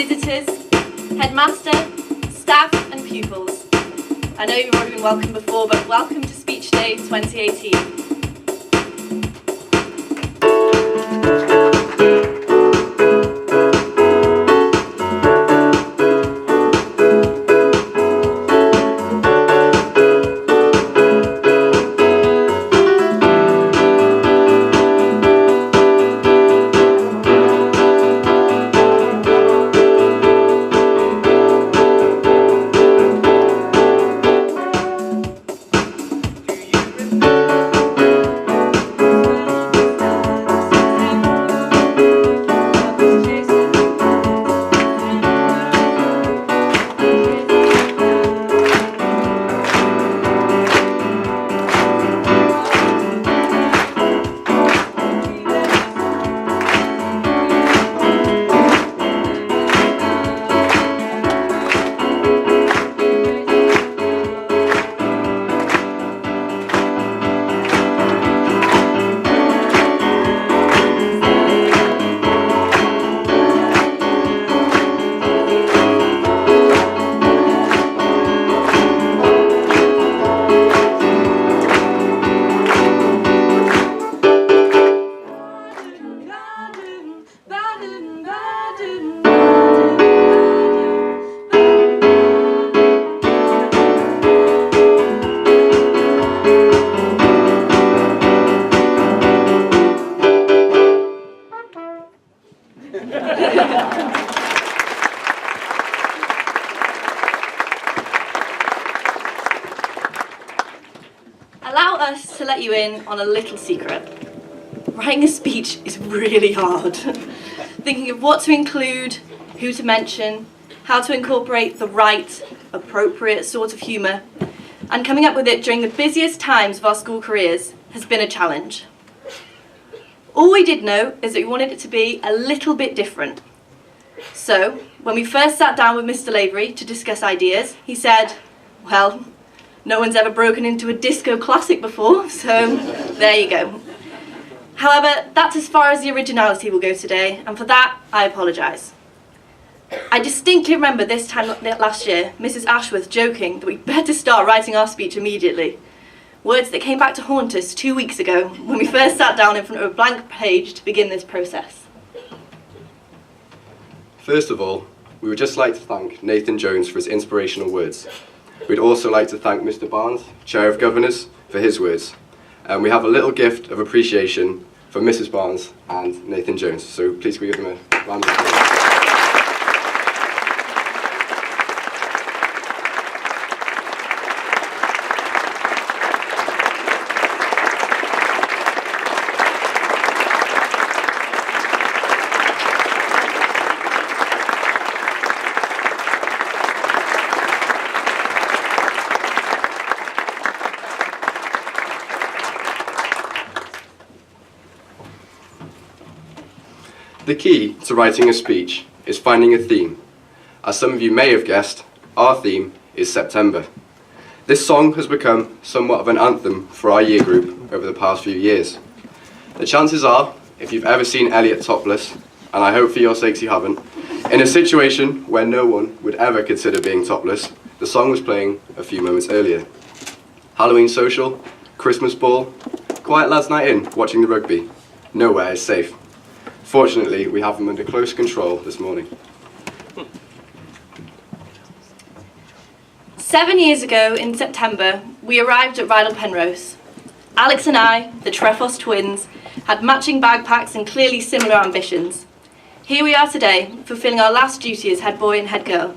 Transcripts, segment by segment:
visitors, headmaster, staff and pupils. I know you've already been welcome before, but welcome to Speech Day 2018. Allow us to let you in on a little secret. Writing a speech is really hard. Thinking of what to include, who to mention, how to incorporate the right, appropriate sort of humour, and coming up with it during the busiest times of our school careers has been a challenge. All we did know is that we wanted it to be a little bit different. So, when we first sat down with Mr. Lavery to discuss ideas, he said, well, no one's ever broken into a disco classic before, so there you go. However, that's as far as the originality will go today, and for that, I apologise. I distinctly remember this time last year, Mrs. Ashworth joking that we'd better start writing our speech immediately. Words that came back to haunt us 2 weeks ago, when we first sat down in front of a blank page to begin this process. First of all, we would just like to thank Nathan Jones for his inspirational words. We'd also like to thank Mr. Barnes, Chair of Governors, for his words. And we have a little gift of appreciation for Mrs. Barnes and Nathan Jones, so please can we give them a round of applause. The key to writing a speech is finding a theme. As some of you may have guessed, our theme is September. This song has become somewhat of an anthem for our year group over the past few years. The chances are, if you've ever seen Elliot topless, and I hope for your sakes you haven't, in a situation where no one would ever consider being topless, the song was playing a few moments earlier. Halloween social, Christmas ball, quiet lads night in, watching the rugby. Nowhere is safe. Fortunately, we have them under close control this morning. 7 years ago, in September, we arrived at Rydal Penrose. Alex and I, the Trefos twins, had matching backpacks and clearly similar ambitions. Here we are today, fulfilling our last duty as head boy and head girl.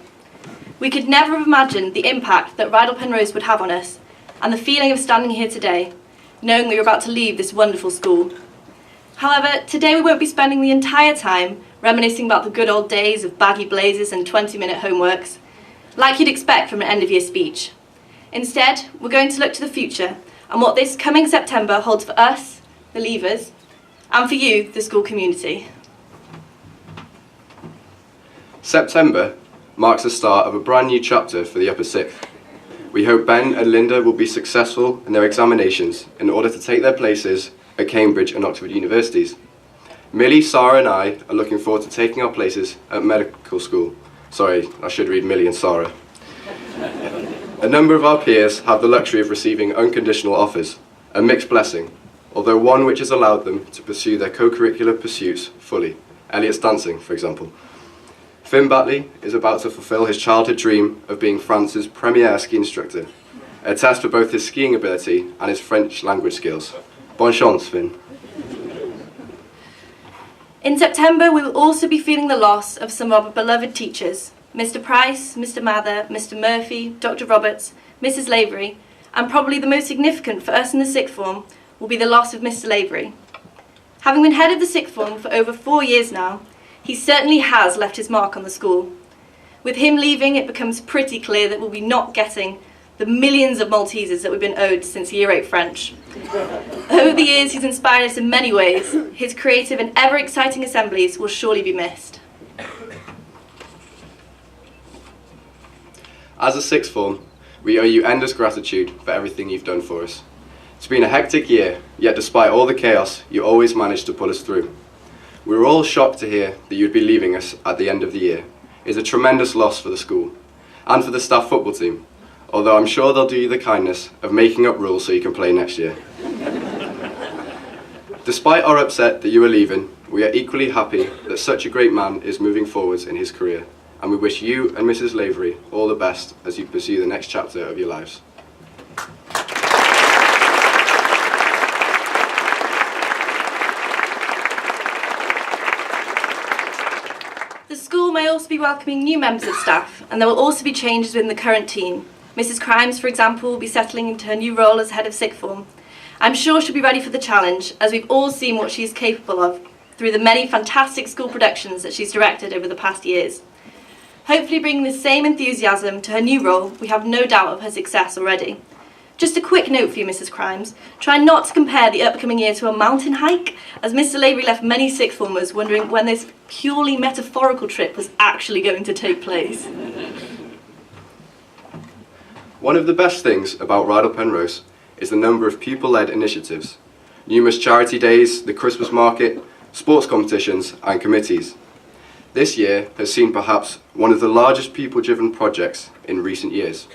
We could never have imagined the impact that Rydal Penrose would have on us, and the feeling of standing here today, knowing we were about to leave this wonderful school. However, today we won't be spending the entire time reminiscing about the good old days of baggy blazers and 20-minute homeworks, like you'd expect from an end-of-year speech. Instead, we're going to look to the future and what this coming September holds for us, the Leavers, and for you, the school community. September marks the start of a brand new chapter for the Upper Sixth. We hope Ben and Linda will be successful in their examinations in order to take their places at Cambridge and Oxford universities. Millie, Sarah and I are looking forward to taking our places at medical school. Sorry, I should read Millie and Sarah. A number of our peers have the luxury of receiving unconditional offers, a mixed blessing, although one which has allowed them to pursue their co-curricular pursuits fully. Elliot's dancing, for example. Finn Batley is about to fulfill his childhood dream of being France's premier ski instructor, a test for both his skiing ability and his French language skills. Bonne chance, Finn. In September, we will also be feeling the loss of some of our beloved teachers, Mr. Price, Mr. Mather, Mr. Murphy, Dr. Roberts, Mrs. Lavery, and probably the most significant for us in the sixth form will be the loss of Mr. Lavery. Having been head of the sixth form for over 4 years now, he certainly has left his mark on the school. With him leaving, it becomes pretty clear that we'll be not getting the millions of Maltesers that we've been owed since Year 8 French. Over the years, he's inspired us in many ways. His creative and ever-exciting assemblies will surely be missed. As a sixth form, we owe you endless gratitude for everything you've done for us. It's been a hectic year, yet despite all the chaos, you always managed to pull us through. We were all shocked to hear that you'd be leaving us at the end of the year. It's a tremendous loss for the school, and for the staff football team, although I'm sure they'll do you the kindness of making up rules so you can play next year. Despite our upset that you are leaving, we are equally happy that such a great man is moving forwards in his career, and we wish you and Mrs. Lavery all the best as you pursue the next chapter of your lives. The school may also be welcoming new members of staff, and there will also be changes within the current team. Mrs. Crimes, for example, will be settling into her new role as head of sixth form. I'm sure she'll be ready for the challenge, as we've all seen what she is capable of through the many fantastic school productions that she's directed over the past years. Hopefully bringing the same enthusiasm to her new role, we have no doubt of her success already. Just a quick note for you, Mrs. Crimes. Try not to compare the upcoming year to a mountain hike, as Mr. Lavery left many sixth formers wondering when this purely metaphorical trip was actually going to take place. One of the best things about Rydal Penrose is the number of pupil-led initiatives, numerous charity days, the Christmas market, sports competitions and committees. This year has seen perhaps one of the largest people-driven projects in recent years,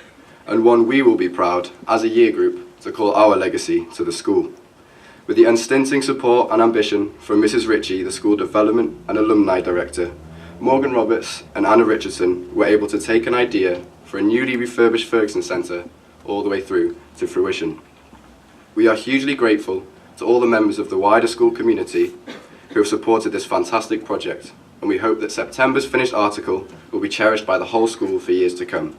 and one we will be proud, as a year group, to call our legacy to the school. With the unstinting support and ambition from Mrs. Ritchie, the School Development and Alumni Director, Morgan Roberts and Anna Richardson were able to take an idea for a newly refurbished Ferguson Centre all the way through to fruition. We are hugely grateful to all the members of the wider school community who have supported this fantastic project, and we hope that September's finished article will be cherished by the whole school for years to come.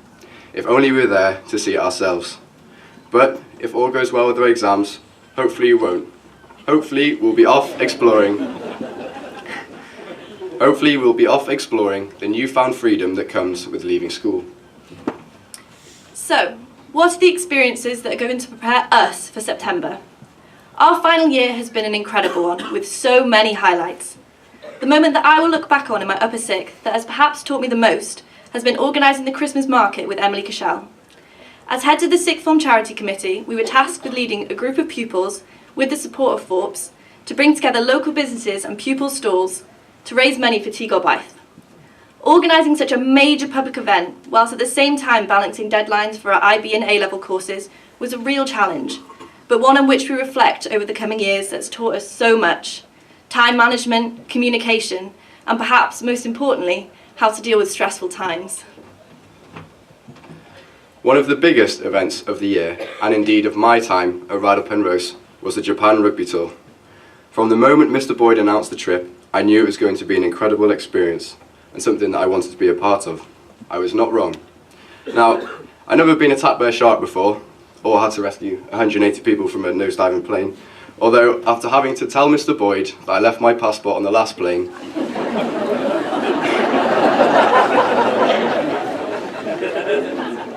If only we were there to see it ourselves. But if all goes well with our exams, hopefully you won't. Hopefully we'll be off exploring the newfound freedom that comes with leaving school. So, what are the experiences that are going to prepare us for September? Our final year has been an incredible one, with so many highlights. The moment that I will look back on in my upper sixth that has perhaps taught me the most has been organising the Christmas market with Emily Cashel. As head of the Sixth Form Charity Committee, we were tasked with leading a group of pupils, with the support of Forbes, to bring together local businesses and pupil stalls to raise money for Tigor Baith. Organising such a major public event, whilst at the same time balancing deadlines for our IB and A-level courses, was a real challenge, but one on which we reflect over the coming years that's taught us so much: time management, communication, and perhaps most importantly, how to deal with stressful times. One of the biggest events of the year, and indeed of my time at Rydal Penrose, was the Japan Rugby Tour. From the moment Mr. Boyd announced the trip, I knew it was going to be an incredible experience, and something that I wanted to be a part of. I was not wrong. Now, I've never been attacked by a shark before, or had to rescue 180 people from a nosediving plane, although after having to tell Mr. Boyd that I left my passport on the last plane,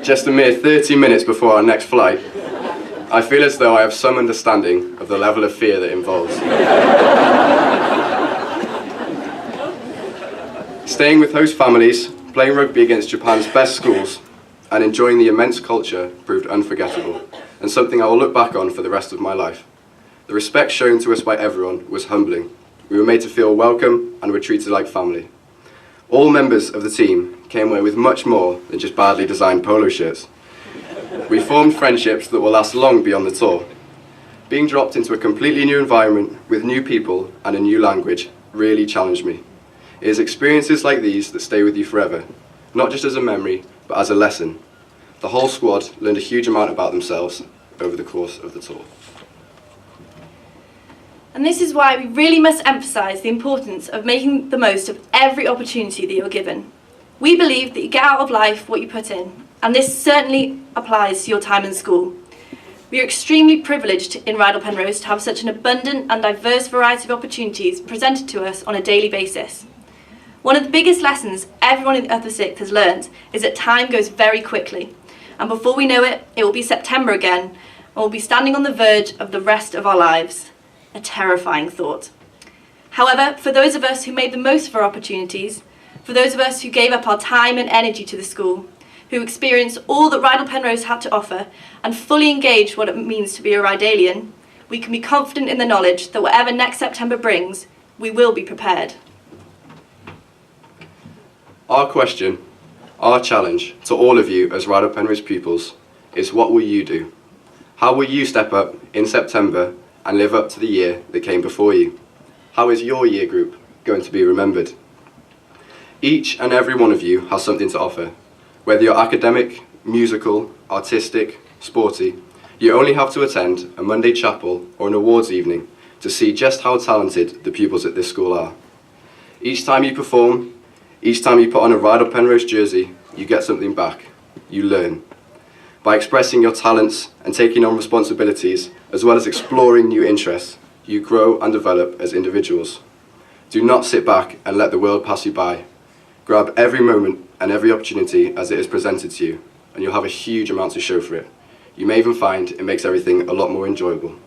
just a mere 30 minutes before our next flight, I feel as though I have some understanding of the level of fear that involves. Staying with host families, playing rugby against Japan's best schools, and enjoying the immense culture proved unforgettable, and something I will look back on for the rest of my life. The respect shown to us by everyone was humbling. We were made to feel welcome and were treated like family. All members of the team came away with much more than just badly designed polo shirts. We formed friendships that will last long beyond the tour. Being dropped into a completely new environment with new people and a new language really challenged me. It is experiences like these that stay with you forever, not just as a memory, but as a lesson. The whole squad learned a huge amount about themselves over the course of the tour. And this is why we really must emphasise the importance of making the most of every opportunity that you're given. We believe that you get out of life what you put in, and this certainly applies to your time in school. We are extremely privileged in Rydal Penrose to have such an abundant and diverse variety of opportunities presented to us on a daily basis. One of the biggest lessons everyone in the Upper Sixth has learned is that time goes very quickly, and before we know it, it will be September again, and we'll be standing on the verge of the rest of our lives. A terrifying thought. However, for those of us who made the most of our opportunities, for those of us who gave up our time and energy to the school, who experienced all that Rydal Penrose had to offer and fully engaged what it means to be a Rydalian, we can be confident in the knowledge that whatever next September brings, we will be prepared. Our question, our challenge to all of you as Rydal Penrose pupils is, what will you do? How will you step up in September and live up to the year that came before you? How is your year group going to be remembered? Each and every one of you has something to offer. Whether you're academic, musical, artistic, sporty, you only have to attend a Monday chapel or an awards evening to see just how talented the pupils at this school are. Each time you perform, each time you put on a Rydal Penrose jersey, you get something back. You learn. By expressing your talents and taking on responsibilities, as well as exploring new interests, you grow and develop as individuals. Do not sit back and let the world pass you by. Grab every moment and every opportunity as it is presented to you, and you'll have a huge amount to show for it. You may even find it makes everything a lot more enjoyable.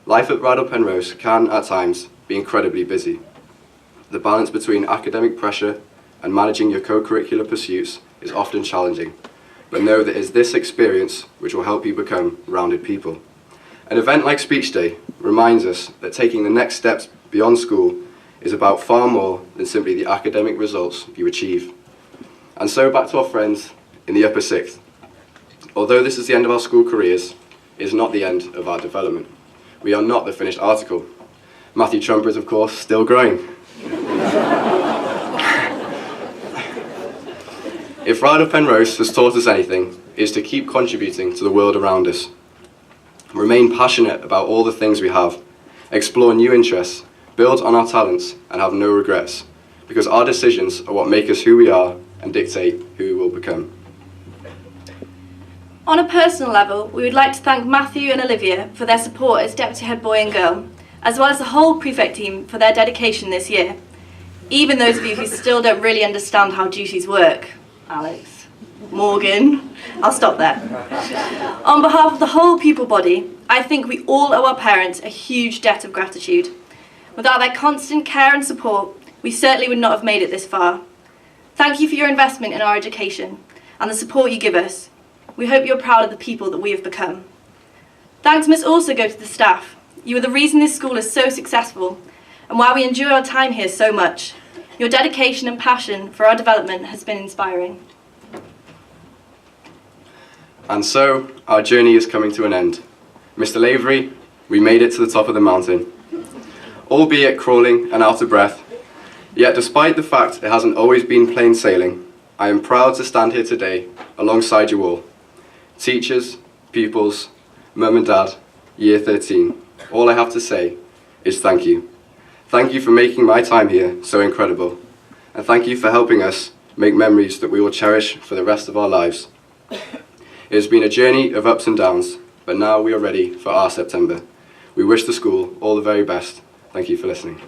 Life at Rydal Penrose can, at times, be incredibly busy. The balance between academic pressure and managing your co-curricular pursuits is often challenging. But know that it is this experience which will help you become rounded people. An event like Speech Day reminds us that taking the next steps beyond school is about far more than simply the academic results you achieve. And so back to our friends in the Upper Sixth. Although this is the end of our school careers, it is not the end of our development. We are not the finished article. Matthew Trumper is, of course, still growing. If Rydal Penrose has taught us anything, it is to keep contributing to the world around us. Remain passionate about all the things we have, explore new interests, build on our talents, and have no regrets, because our decisions are what make us who we are and dictate who we will become. On a personal level, we would like to thank Matthew and Olivia for their support as Deputy Head Boy and Girl, as well as the whole Prefect team for their dedication this year. Even those of you who still don't really understand how duties work. Alex, Morgan, I'll stop there. On behalf of the whole pupil body, I think we all owe our parents a huge debt of gratitude. Without their constant care and support, we certainly would not have made it this far. Thank you for your investment in our education and the support you give us. We hope you're proud of the people that we have become. Thanks must also go to the staff. You are the reason this school is so successful and why we enjoy our time here so much. Your dedication and passion for our development has been inspiring. And so, our journey is coming to an end. Mr. Lavery, we made it to the top of the mountain. Albeit crawling and out of breath, yet despite the fact it hasn't always been plain sailing, I am proud to stand here today alongside you all. Teachers, pupils, mum and dad, year 13. All I have to say is thank you. Thank you for making my time here so incredible. And thank you for helping us make memories that we will cherish for the rest of our lives. It has been a journey of ups and downs, but now we are ready for our September. We wish the school all the very best. Thank you for listening.